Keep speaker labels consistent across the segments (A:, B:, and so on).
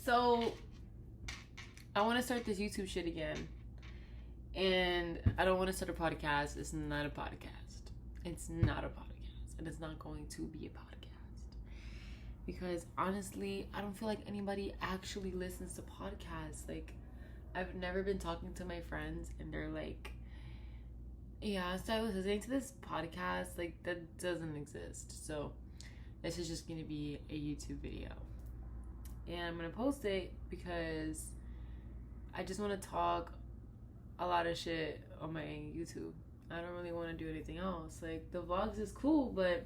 A: So I want to start this YouTube shit again. And I don't want to start a podcast. It's not a podcast. It's not a podcast. And it's not going to be a podcast. Because honestly, I don't feel like anybody actually listens to podcasts. Like, I've never been talking to my friends and they're like, yeah, so I was listening to this podcast. Like, that doesn't exist. So this is just going to be a YouTube video. And I'm going to post it because I just want to talk a lot of shit on my YouTube. I don't really want to do anything else. Like, the vlogs is cool, but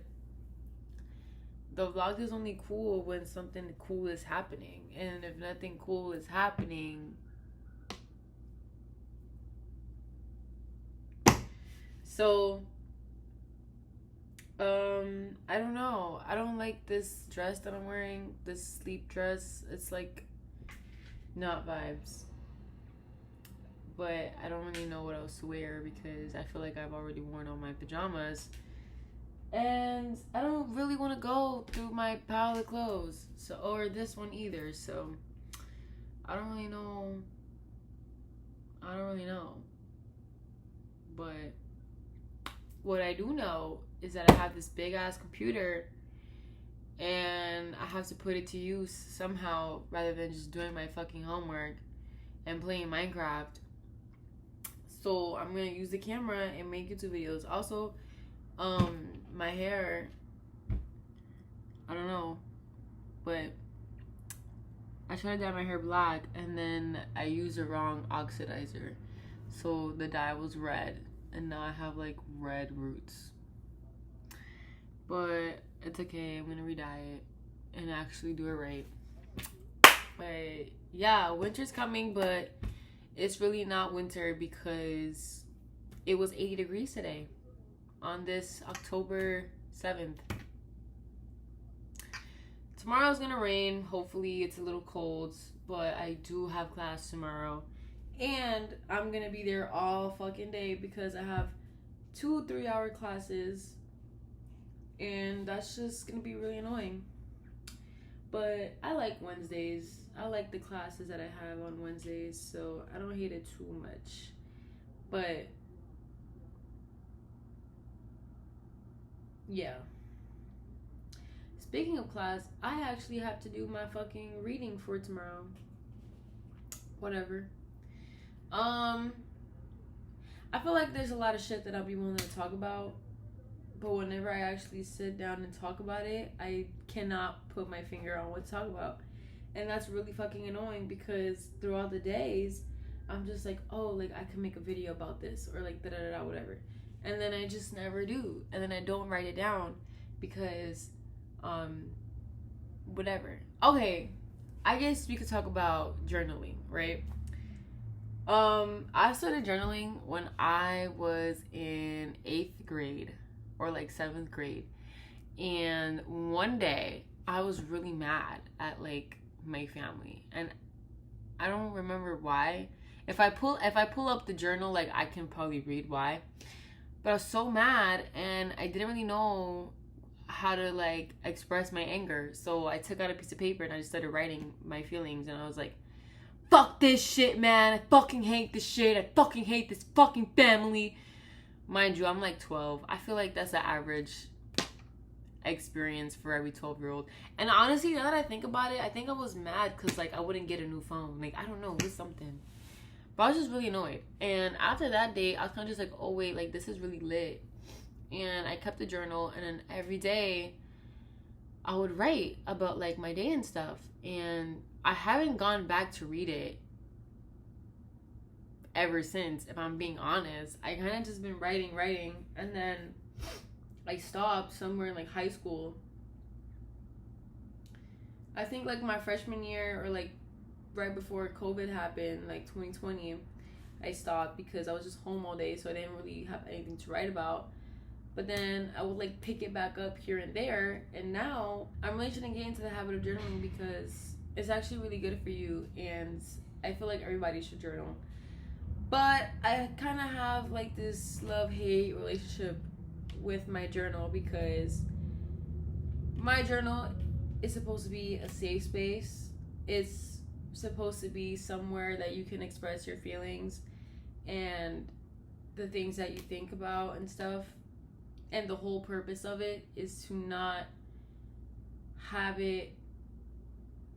A: the vlog is only cool when something cool is happening. And if nothing cool is happening, so I don't know. I don't like this dress that I'm wearing, this sleep dress. It's like not vibes. But I don't really know what else to wear because I feel like I've already worn all my pajamas. And I don't really want to go through my pile of clothes. So, or this one either. So I don't really know. But what I do know is that I have this big ass computer and I have to put it to use somehow rather than just doing my fucking homework and playing Minecraft. So I'm gonna use the camera and make YouTube videos. Also, my hair, I don't know, but I tried to dye my hair black and then I used the wrong oxidizer. So the dye was red and now I have like red roots. But it's okay, I'm gonna re-dye it and actually do it right. But yeah, winter's coming, but it's really not winter because it was 80 degrees today on this October 7th. Tomorrow's gonna rain. Hopefully it's a little cold, but I do have class tomorrow. And I'm gonna be there all fucking day because I have 2 3-hour classes. And that's just gonna be really annoying. But I like Wednesdays. I like the classes that I have on Wednesdays, so I don't hate it too much. But yeah. Speaking of class, I actually have to do my fucking reading for tomorrow. Whatever. I feel like there's a lot of shit that I'll be willing to talk about. But whenever I actually sit down and talk about it, I cannot put my finger on what to talk about. And that's really fucking annoying because throughout the days, I'm just like, oh, like I can make a video about this or like da-da-da-da, whatever. And then I just never do. And then I don't write it down because, whatever. Okay, I guess we could talk about journaling, right? I started journaling when I was in 8th grade or like 7th grade. And one day I was really mad at like my family. And I don't remember why. If I pull up the journal, like I can probably read why. But I was so mad and I didn't really know how to like express my anger. So I took out a piece of paper and I just started writing my feelings and I was like, fuck this shit, man. I fucking hate this shit. I fucking hate this fucking family. Mind you, I'm like 12. I feel like that's the average experience for every 12-year-old. And honestly, now that I think about it, I think I was mad because like I wouldn't get a new phone. Like, I don't know, it was something. But I was just really annoyed. And after that day, I was kind of just like, oh wait, like this is really lit. And I kept the journal and then every day I would write about like my day and stuff. And I haven't gone back to read it ever since, if I'm being honest. I kind of just been writing, and then I stopped somewhere in like high school. I think like my freshman year or like right before COVID happened, like 2020, I stopped because I was just home all day, so I didn't really have anything to write about. But then I would like pick it back up here and there, and now I'm really trying to get into the habit of journaling because it's actually really good for you, and I feel like everybody should journal. But I kind of have like this love-hate relationship with my journal because my journal is supposed to be a safe space. It's supposed to be somewhere that you can express your feelings and the things that you think about and stuff. And the whole purpose of it is to not have it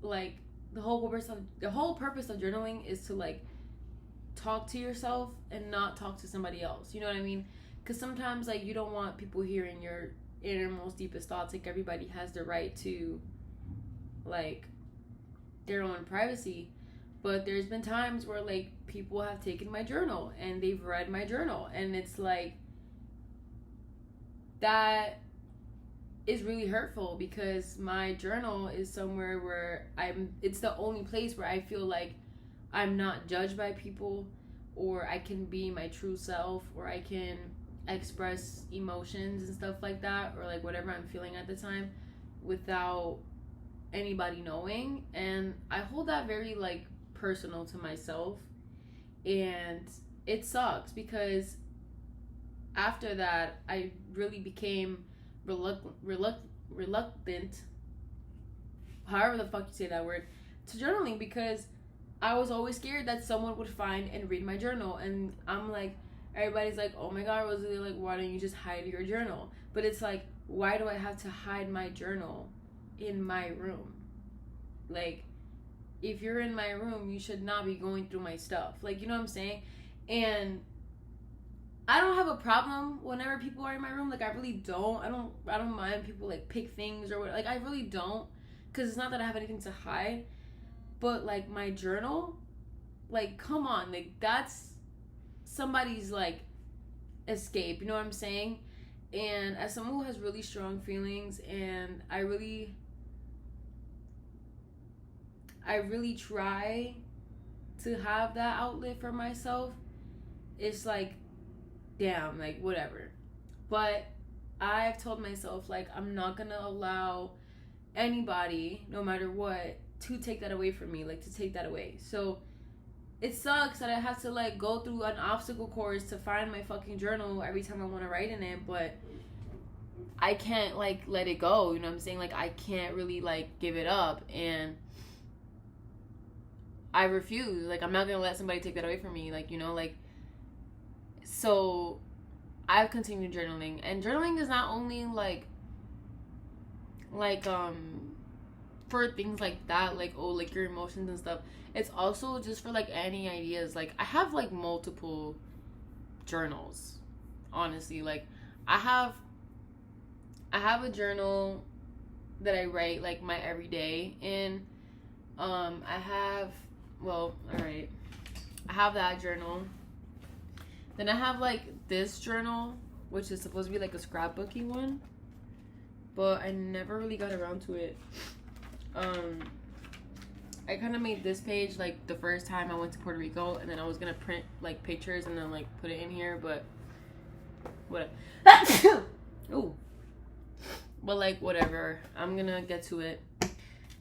A: like the whole purpose of journaling is to like talk to yourself and not talk to somebody else. You know what I mean? Because sometimes like you don't want people hearing your innermost deepest thoughts. Like everybody has the right to like their own privacy, but there's been times where like people have taken my journal and they've read my journal, and it's like that is really hurtful because my journal is somewhere where it's the only place where I feel like I'm not judged by people, or I can be my true self, or I can express emotions and stuff like that, or like whatever I'm feeling at the time without anybody knowing. And I hold that very like personal to myself, and it sucks because after that I really became reluctant, however the fuck you say that word, to journaling, because I was always scared that someone would find and read my journal. And I'm like, everybody's like, oh my god, Rosalie, like, why don't you just hide your journal? But it's like, why do I have to hide my journal in my room? Like, if you're in my room, you should not be going through my stuff. Like, you know what I'm saying? And I don't have a problem whenever people are in my room. Like, I really don't. I don't mind people like pick things or what. Like, I really don't, because it's not that I have anything to hide. But like my journal, like, come on, like that's somebody's like escape. You know what I'm saying? And as someone who has really strong feelings, and I really try to have that outlet for myself, it's like, damn, like whatever. But I've told myself, like, I'm not gonna allow anybody, no matter what, to take that away from me, like to take that away. So it sucks that I have to like go through an obstacle course to find my fucking journal every time I want to write in it, but I can't like let it go. You know what I'm saying? Like, I can't really like give it up, and I refuse. Like, I'm not gonna let somebody take that away from me. Like, you know, like, so I've continued journaling, and journaling is not only like for things like that, like, oh, like your emotions and stuff. It's also just for like any ideas. Like, I have like multiple journals, honestly. Like, I have a journal that I write like my everyday in. I have that journal. Then I have like this journal, which is supposed to be like a scrapbooky one, but I never really got around to it. I kind of made this page like the first time I went to Puerto Rico, and then I was gonna print like pictures and then like put it in here, but what? Ooh. But like whatever, I'm gonna get to it.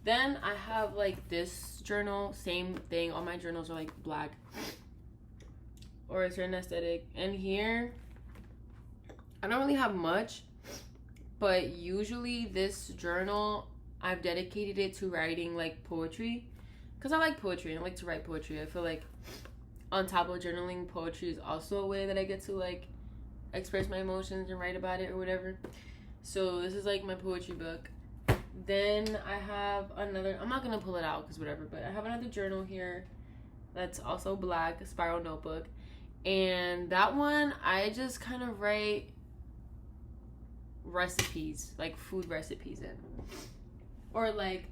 A: Then I have like this journal, same thing. All my journals are like black or a certain aesthetic. And here, I don't really have much, but usually this journal, I've dedicated it to writing like poetry, because I like poetry and I like to write poetry. I feel like on top of journaling, poetry is also a way that I get to like express my emotions and write about it or whatever. So this is like my poetry book. Then I have another, I'm not gonna pull it out because whatever, but I have another journal here that's also black, a spiral notebook. And that one, I just kind of write recipes, like food recipes in. Or like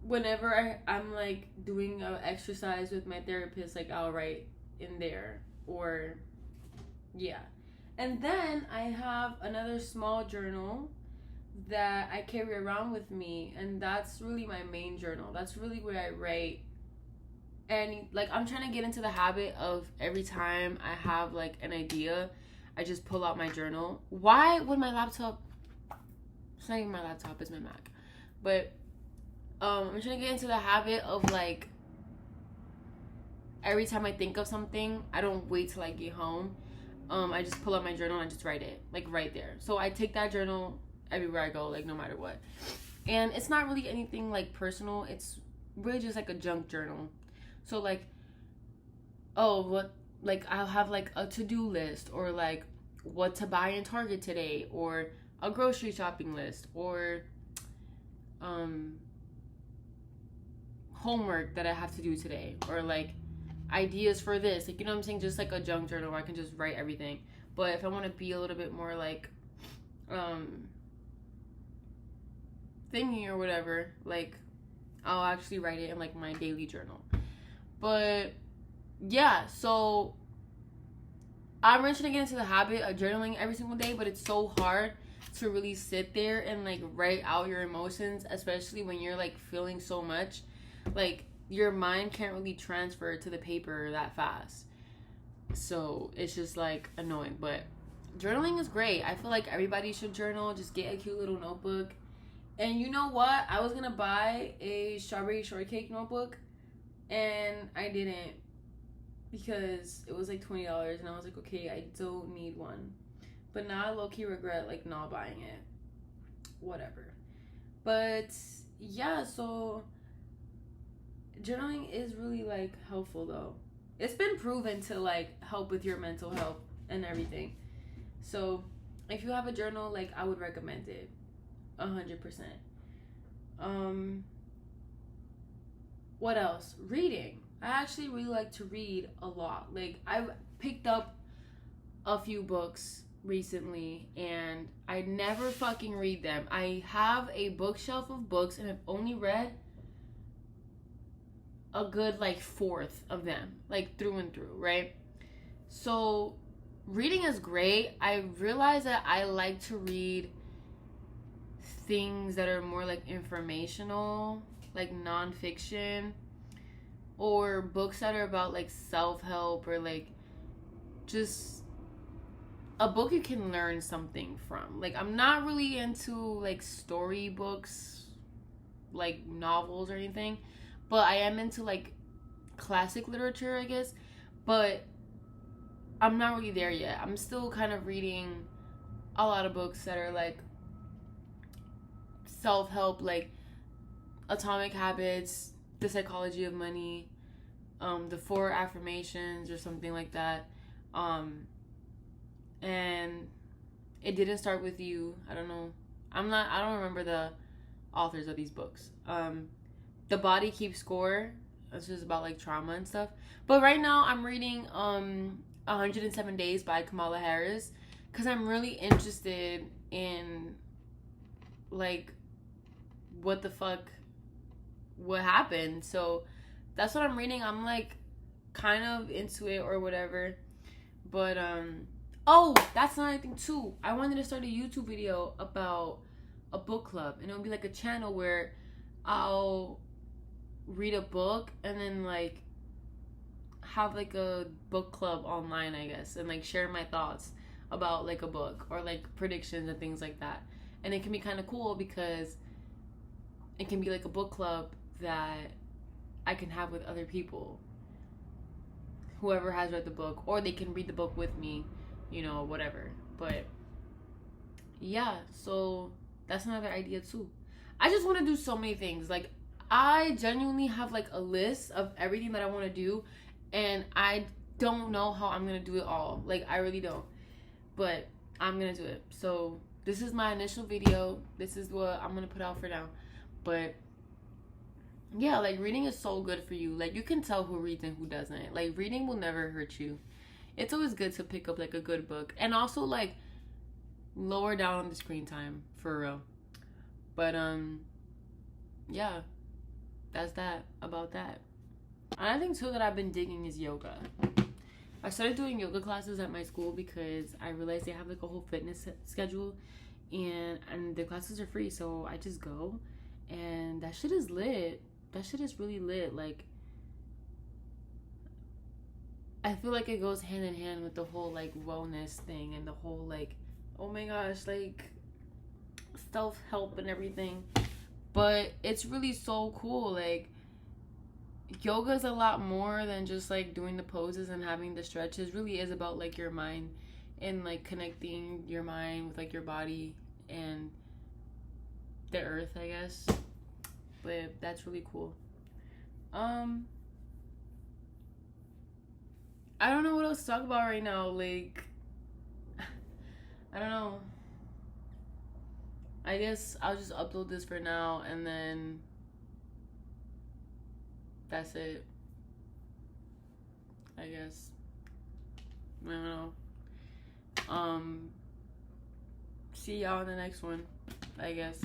A: whenever I'm like doing an exercise with my therapist, like I'll write in there. Or yeah. And then I have another small journal that I carry around with me, and that's really my main journal. That's really where I write. And like, I'm trying to get into the habit of every time I have like an idea, I just pull out my journal. Why would my laptop, it's not even my laptop, it's my Mac, but I'm trying to get into the habit of like, every time I think of something, I don't wait till I get home. I just pull out my journal and I just write it, like right there. So I take that journal everywhere I go, like no matter what. And it's not really anything like personal. It's really just like a junk journal. So like, oh, what, like I'll have like a to-do list, or like what to buy in Target today, or a grocery shopping list, or um homework that I have to do today, or like ideas for this, like, you know what I'm saying, just like a junk journal where I can just write everything. But if I want to be a little bit more like thingy or whatever, like I'll actually write it in like my daily journal. But yeah, so I'm really trying to get into the habit of journaling every single day, but it's so hard to really sit there and like write out your emotions, especially when you're like feeling so much. Like your mind can't really transfer to the paper that fast. So it's just like annoying. But journaling is great. I feel like everybody should journal. Just get a cute little notebook. And you know what? I was gonna buy a strawberry shortcake notebook, and I didn't, because it was like $20, and I was like, okay, I don't need one. But now I low-key regret like not buying it. Whatever. But yeah, so journaling is really like helpful though. It's been proven to like help with your mental health and everything. So if you have a journal, like I would recommend it 100%. What else? Reading. I actually really like to read a lot. Like I've picked up a few books recently, and I never fucking read them. I have a bookshelf of books, and I've only read a good like fourth of them, like through and through, right? So reading is great. I realize that I like to read things that are more like informational, like nonfiction, or books that are about like self-help, or like just a book you can learn something from. Like I'm not really into like story books, like novels or anything, but I am into like classic literature, I guess. But I'm not really there yet. I'm still kind of reading a lot of books that are like self-help, like Atomic Habits, The Psychology of Money, The Four Affirmations, or something like that. And It Didn't Start With You. I don't know. I don't remember the authors of these books. The Body Keeps Score. It's just about like trauma and stuff. But right now I'm reading 107 Days by Kamala Harris, because I'm really interested in like what the fuck, what happened. So that's what I'm reading. I'm like kind of into it or whatever. But oh, that's another thing too. I wanted to start a YouTube video about a book club, and it'll be like a channel where I'll read a book and then like have like a book club online, I guess, and like share my thoughts about like a book, or like predictions and things like that. And it can be kind of cool because it can be like a book club that I can have with other people, whoever has read the book, or they can read the book with me, you know, whatever. But yeah, so that's another idea too. I just want to do so many things. Like I genuinely have like a list of everything that I want to do, and I don't know how I'm going to do it all. Like I really don't. But I'm going to do it. So this is my initial video. This is what I'm going to put out for now. But yeah, like reading is so good for you. Like you can tell who reads and who doesn't. Like reading will never hurt you. It's always good to pick up like a good book, and also like lower down on the screen time, for real. But yeah, that's that about that. Another thing too that I've been digging is yoga. I started doing yoga classes at my school because I realized they have like a whole fitness schedule, and the classes are free, so I just go, and that shit is lit. That shit is really lit. Like I feel like it goes hand in hand with the whole like wellness thing, and the whole like, oh my gosh, like self-help and everything. But it's really so cool. Like yoga is a lot more than just like doing the poses and having the stretches. It really is about like your mind, and like connecting your mind with like your body and the earth, I guess. But that's really cool. I don't know what else to talk about right now. Like, I don't know. I guess I'll just upload this for now and then that's it. I guess. I don't know. See y'all in the next one, I guess.